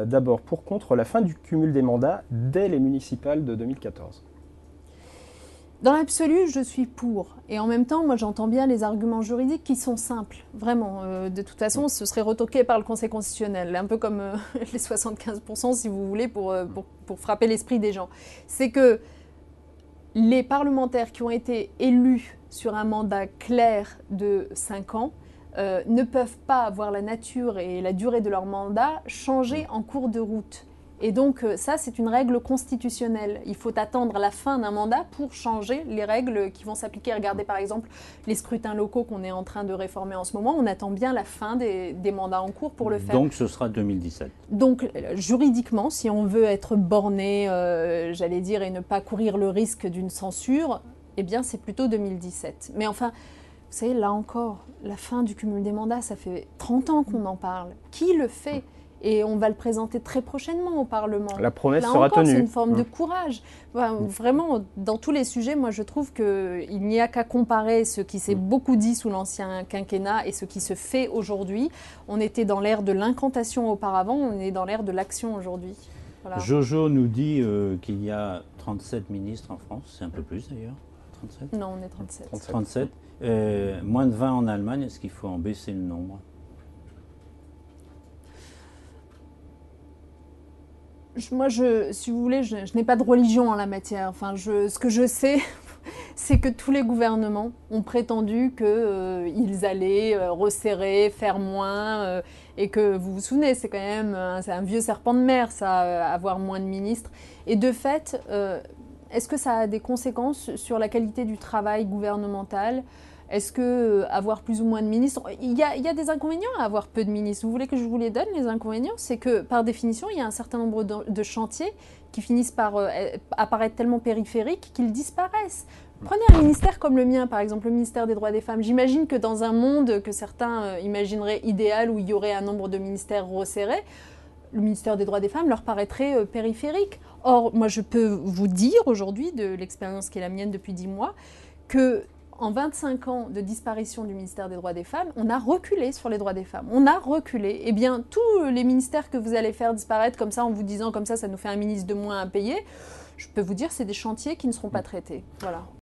D'abord, pour contre la fin du cumul des mandats dès les municipales de 2014. Dans l'absolu, je suis pour. Et en même temps, moi, j'entends bien les arguments juridiques qui sont simples. Vraiment. De toute façon, ce serait retoqué par le Conseil constitutionnel. Un peu comme les 75%, si vous voulez, pour frapper l'esprit des gens. C'est que les parlementaires qui ont été élus sur un mandat clair de 5 ans ne peuvent pas avoir la nature et la durée de leur mandat changée en cours de route. Et donc ça, c'est une règle constitutionnelle. Il faut attendre la fin d'un mandat pour changer les règles qui vont s'appliquer. Regardez par exemple les scrutins locaux qu'on est en train de réformer en ce moment. On attend bien la fin des mandats en cours pour le faire. Donc ce sera 2017. Donc juridiquement, si on veut être borné, j'allais dire, et ne pas courir le risque d'une censure, eh bien c'est plutôt 2017. Mais enfin, vous savez, là encore, la fin du cumul des mandats, ça fait 30 ans qu'on en parle. Qui le fait ? Et on va le présenter très prochainement au Parlement. La promesse là sera encore, tenue. C'est une forme de courage. Enfin, vraiment, dans tous les sujets, moi je trouve qu'il n'y a qu'à comparer ce qui s'est beaucoup dit sous l'ancien quinquennat et ce qui se fait aujourd'hui. On était dans l'ère de l'incantation auparavant, on est dans l'ère de l'action aujourd'hui. Voilà. Jojo nous dit qu'il y a 37 ministres en France, c'est un peu plus d'ailleurs. 37 ? Non, on est 37. 37. Moins de 20 en Allemagne, est-ce qu'il faut en baisser le nombre ? Moi, si vous voulez, je n'ai pas de religion en la matière. Enfin, ce que je sais, c'est que tous les gouvernements ont prétendu qu'ils allaient resserrer, faire moins, et que, vous vous souvenez, c'est quand même c'est un vieux serpent de mer, ça, avoir moins de ministres. Et de fait, est-ce que ça a des conséquences sur la qualité du travail gouvernemental ? Est-ce que avoir plus ou moins de ministres, il y a des inconvénients à avoir peu de ministres. Vous voulez que je vous les donne, les inconvénients ? C'est que par définition, il y a un certain nombre de chantiers qui finissent par apparaître tellement périphériques qu'ils disparaissent. Prenez un ministère comme le mien, par exemple, le ministère des droits des femmes. J'imagine que dans un monde que certains imagineraient idéal, où il y aurait un nombre de ministères resserrés, le ministère des droits des femmes leur paraîtrait périphérique. Or, moi, je peux vous dire aujourd'hui, de l'expérience qui est la mienne depuis 10 mois, que en 25 ans de disparition du ministère des droits des femmes, on a reculé sur les droits des femmes. On a reculé. Eh bien, tous les ministères que vous allez faire disparaître comme ça, en vous disant comme ça nous fait un ministre de moins à payer, je peux vous dire, c'est des chantiers qui ne seront pas traités. Voilà.